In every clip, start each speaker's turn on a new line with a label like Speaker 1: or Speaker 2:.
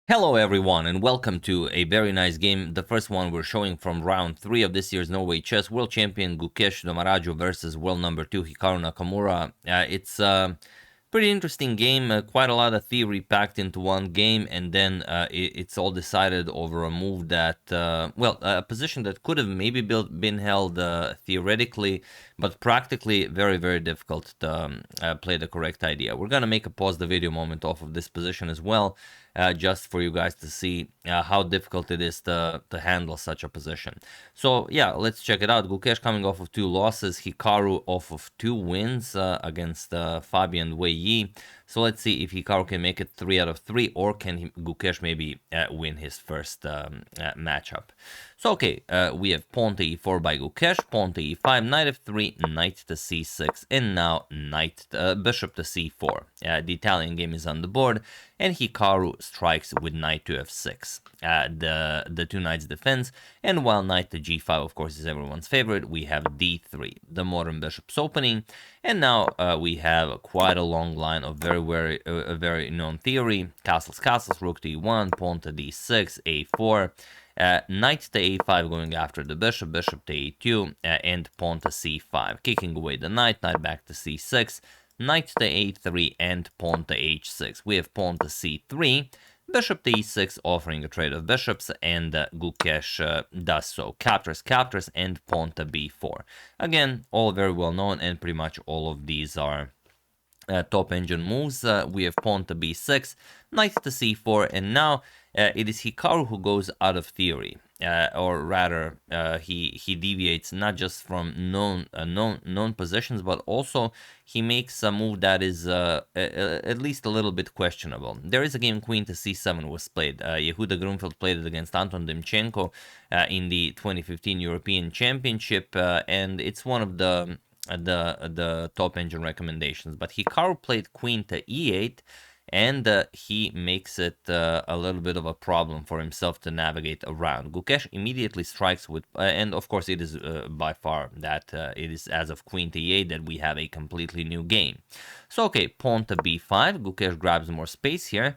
Speaker 1: Hello everyone and welcome to a very nice game, the first one we're showing from round 3 of this year's Norway Chess. World champion Gukesh versus world number 2 Hikaru Nakamura. It's a pretty interesting game, quite a lot of theory packed into one game, and then it's all decided over a move that, a position that could have maybe been held theoretically, but practically very, very difficult to play the correct idea. We're going to make a pause the video moment off of this position as well, just for you guys to see how difficult it is to handle such a position. So yeah, let's check it out. Gukesh coming off of 2 losses, Hikaru off of 2 wins against Fabian Wei. So let's see if Hikaru can make it 3 out of 3, or can Gukesh maybe win his first matchup. So okay, we have pawn to e4 by Gukesh, pawn to e5, knight f3, knight to c6, and now bishop to c4. The Italian game is on the board, and Hikaru strikes with knight to f6. The two knights defense, and while knight to g5, of course, is everyone's favorite, we have d3, the modern bishop's opening, and now we have quite a long line of very known theory. Castles, rook to e1, pawn to d6, a4, knight to a5 going after the bishop, bishop to a2, and pawn to c5, kicking away the knight back to c6, knight to a3, and pawn to h6. We have pawn to c3, bishop to e6, offering a trade of bishops, and Gukesh does so. Captures, and pawn to b4. Again, all very well known, and pretty much all of these are top engine moves. We have pawn to b6, knight to c4, and now it is Hikaru who goes out of theory, or rather, he deviates not just from known positions, but also he makes a move that is at least a little bit questionable. There is a game queen to c7 was played. Yehuda Grunfeld played it against Anton Demchenko in the 2015 European Championship, and it's one of the top engine recommendations. But Hikaru played queen to e8, and he makes it a little bit of a problem for himself to navigate around. Gukesh immediately strikes with, and of course it is by far that it is as of queen to e8 that we have a completely new game. So okay, pawn to b5, Gukesh grabs more space here,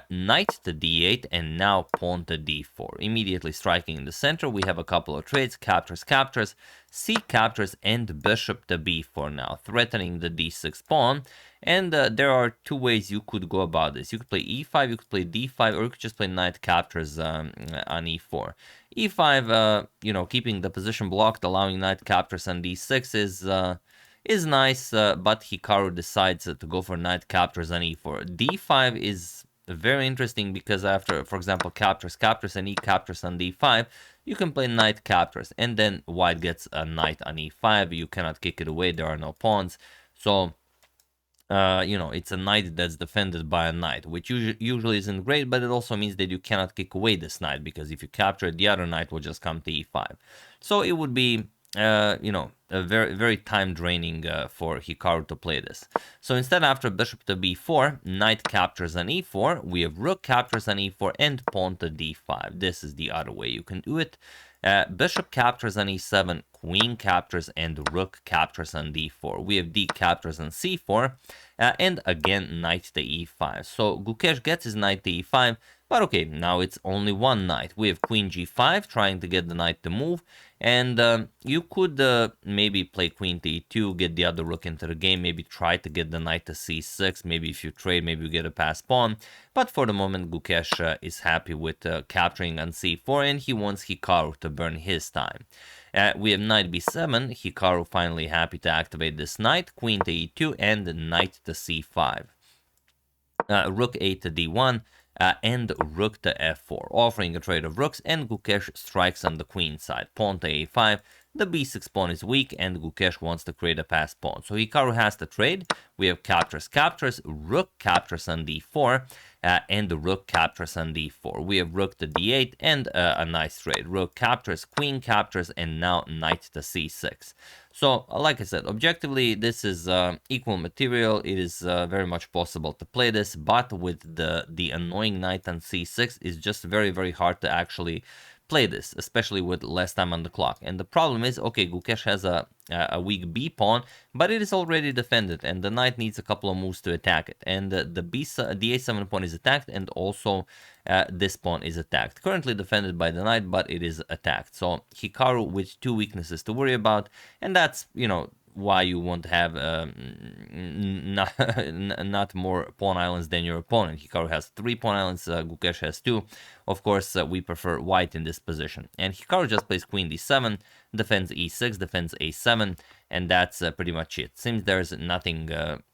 Speaker 1: knight to d8, and now pawn to d4. Immediately striking in the center, we have a couple of trades, captures, c captures, and bishop to b4 now, threatening the d6 pawn. And there are two ways you could go about this. You could play e5, you could play d5, or you could just play knight captures on e4. e5, keeping the position blocked, allowing knight captures on d6 is nice, but Hikaru decides to go for knight captures on e4. d5 is very interesting because after, for example, captures, and e captures on d5, you can play knight captures, and then white gets a knight on e5. You cannot kick it away, there are no pawns. So it's a knight that's defended by a knight, which usually isn't great, but it also means that you cannot kick away this knight, because if you capture it, the other knight will just come to e5. So it would be, a very time draining for Hikaru to play this. So instead, after bishop to b4, knight captures on e4, we have rook captures on e4, and pawn to d5. This is the other way you can do it. Bishop captures on e7, queen captures, and rook captures on d4. We have d captures on c4, and again knight to e5. So Gukesh gets his knight to e5, but okay, now it's only one knight. We have queen g5, trying to get the knight to move, and you could maybe play queen to e2, get the other rook into the game, maybe try to get the knight to c6, maybe if you trade, maybe you get a pass pawn, but for the moment Gukesh is happy with capturing on c4, and he wants Hikaru to burn his time. We have knight b7, Hikaru finally happy to activate this knight, queen to e2, and knight to c5. Rook a to d1, and rook to f4, offering a trade of rooks, and Gukesh strikes on the queen side. Pawn to a5, the b6 pawn is weak, and Gukesh wants to create a pass pawn. So Hikaru has to trade. We have captures, rook captures on d4, and the rook captures on d4. We have rook to d8, and a nice trade. Rook captures, queen captures, and now knight to c6. So, like I said, objectively, this is equal material. It is very much possible to play this, but with the annoying knight on c6, it's just very hard to actually play this, especially with less time on the clock. And the problem is, okay, Gukesh has a weak B pawn, but it is already defended, and the knight needs a couple of moves to attack it. And the A7 pawn is attacked, and also this pawn is attacked. Currently defended by the knight, but it is attacked. So Hikaru with 2 weaknesses to worry about, and that's, you know, why you won't have not more pawn islands than your opponent. Hikaru has 3 pawn islands, Gukesh has 2. Of course, we prefer white in this position. And Hikaru just plays queen d7, defends e6, defends a7, and that's pretty much it. Seems there's nothing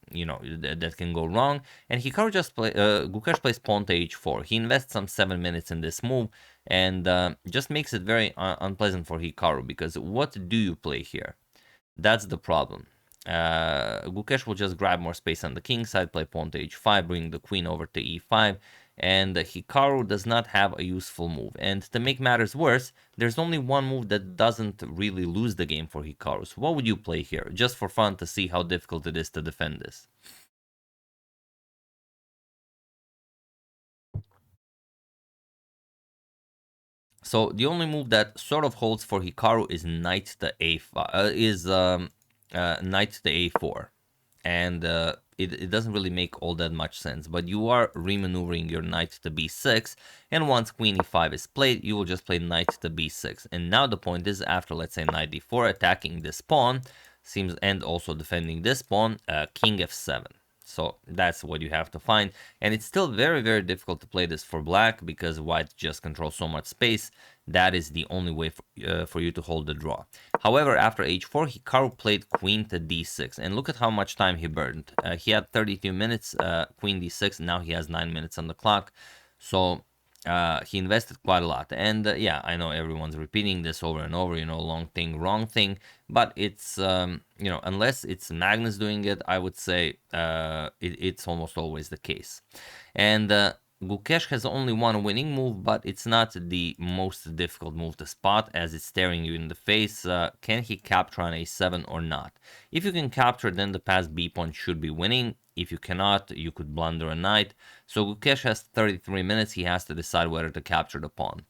Speaker 1: you know, that can go wrong. And Hikaru just Gukesh plays pawn to h4. He invests some 7 minutes in this move, and just makes it very unpleasant for Hikaru, because what do you play here? That's the problem. Gukesh will just grab more space on the king side, play pawn to h5, bring the queen over to e5, and Hikaru does not have a useful move. And to make matters worse, there's only one move that doesn't really lose the game for Hikaru. So what would you play here, just for fun, to see how difficult it is to defend this? So the only move that sort of holds for Hikaru is knight to a5, knight to a4, and it doesn't really make all that much sense. But you are remaneuvering your knight to b6, and once queen e5 is played, you will just play knight to b6. And now the point is, after, let's say, knight d4, attacking this pawn seems, and also defending this pawn, king f7. So that's what you have to find, and it's still very, very difficult to play this for black, because white just controls so much space. That is the only way for you to hold the draw. However, after h4, Hikaru played queen to d6, and look at how much time he burned. He had 32 minutes, queen d6, now he has 9 minutes on the clock. So he invested quite a lot. And yeah, I know everyone's repeating this over and over, you know, long thing, wrong thing, but it's, you know, unless it's Magnus doing it, I would say it's almost always the case. And Gukesh has only one winning move, but it's not the most difficult move to spot, as it's staring you in the face. Can he capture on a7 or not? If you can capture, then the passed b pawn should be winning. If you cannot, you could blunder a knight. So Gukesh has 33 minutes. He has to decide whether to capture the pawn.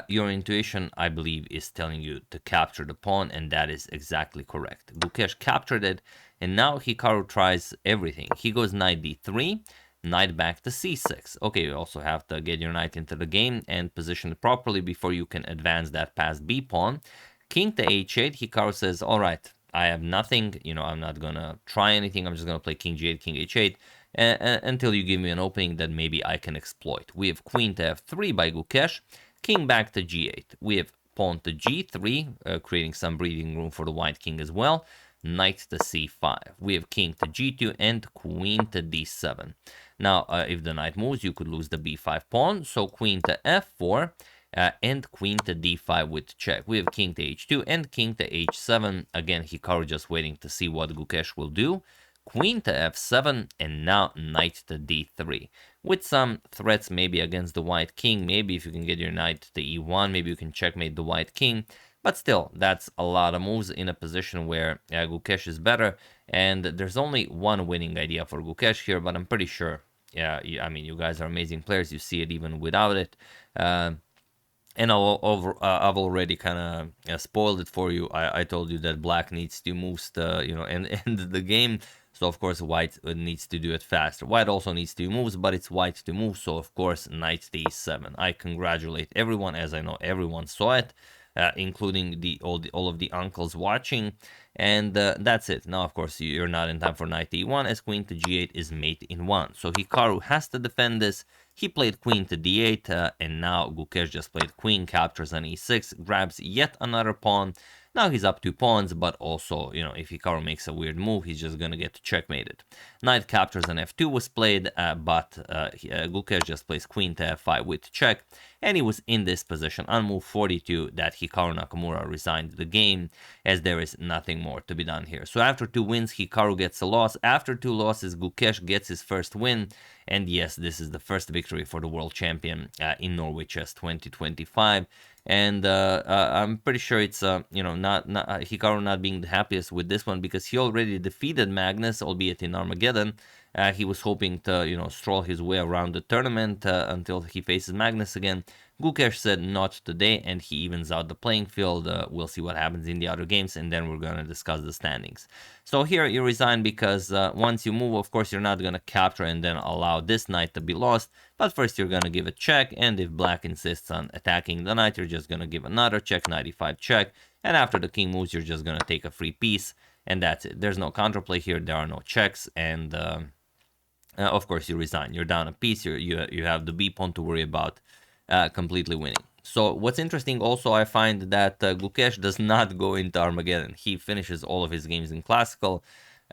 Speaker 1: Your intuition, I believe, is telling you to capture the pawn, and that is exactly correct. Gukesh captured it, and now Hikaru tries everything. He goes knight d3, knight back to c6. Okay, you also have to get your knight into the game and position it properly before you can advance that past b pawn. King to h8, Hikaru says, all right, I have nothing, you know, I'm not gonna try anything, I'm just gonna play king g8, king h8, until you give me an opening that maybe I can exploit. We have queen to f3 by Gukesh, king back to g8. We have pawn to g3, creating some breathing room for the white king as well. Knight to c5. We have king to g2 and queen to d7. Now, if the knight moves, you could lose the b5 pawn, so queen to f4, and queen to d5 with check. We have king to h2 and king to h7. Again, Hikaru just waiting to see what Gukesh will do. Queen to f7, and now knight to d3. With some threats maybe against the white king. Maybe if you can get your knight to e1, maybe you can checkmate the white king. But still, that's a lot of moves in a position where Gukesh is better. And there's only one winning idea for Gukesh here, but I'm pretty sure, yeah, I mean, you guys are amazing players. You see it even without it. And I've already kind of spoiled it for you. I told you that black needs 2 moves to, you know, end the game. So, of course, white needs to do it faster. White also needs 2 moves, but it's white to move. So, of course, knight to e7. I congratulate everyone, as I know everyone saw it. Including all of the uncles watching, and that's it. Now, of course, you're not in time for knight e1, as queen to g8 is mate in 1. So Hikaru has to defend this. He played queen to d8, and now Gukesh just played queen, captures on e6, grabs yet another pawn. Now he's up 2 pawns, but also, you know, if Hikaru makes a weird move, he's just gonna get checkmated. Knight captures on f2 was played, but Gukesh just plays queen to f5 with check, and he was in this position on move 42 that Hikaru Nakamura resigned the game, as there is nothing more to be done here. So after 2 wins, Hikaru gets a loss. After 2 losses, Gukesh gets his first win, and yes, this is the first victory for the world champion in Norway Chess 2025. And I'm pretty sure it's you know, not Hikaru not being the happiest with this one, because he already defeated Magnus, albeit in Armageddon, He was hoping to, you know, stroll his way around the tournament until he faces Magnus again. Gukesh said not today, and he evens out the playing field. We'll see what happens in the other games, and then we're going to discuss the standings. So here you resign because once you move, of course, you're not going to capture and then allow this knight to be lost. But first you're going to give a check, and if black insists on attacking the knight, you're just going to give another check, knight e5 check. And after the king moves, you're just going to take a free piece, and that's it. There's no counterplay here. There are no checks, and of course you resign. You're down a piece. You have the b pawn to worry about completely winning. So what's interesting also, I find that Gukesh does not go into Armageddon. He finishes all of his games in classical.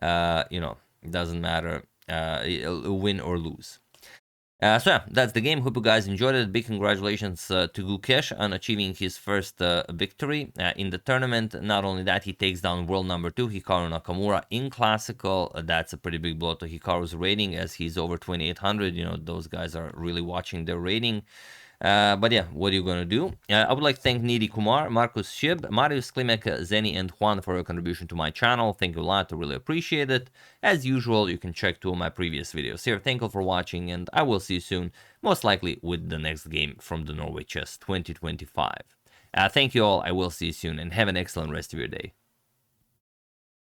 Speaker 1: You know, doesn't matter, win or lose. So yeah, that's the game. Hope you guys enjoyed it. Big congratulations to Gukesh on achieving his first victory in the tournament. Not only that, he takes down world number 2 Hikaru Nakamura in classical. That's a pretty big blow to Hikaru's rating, as he's over 2800. You know, those guys are really watching their rating. But yeah, what are you going to do? I would like to thank Nidhi Kumar, Marcus Shib, Marius Klimek, Zeni, and Juan for your contribution to my channel. Thank you a lot. I really appreciate it. As usual, you can check 2 of my previous videos here. Thank you for watching, and I will see you soon, most likely with the next game from the Norway Chess 2025. Thank you all. I will see you soon, and have an excellent rest of your day.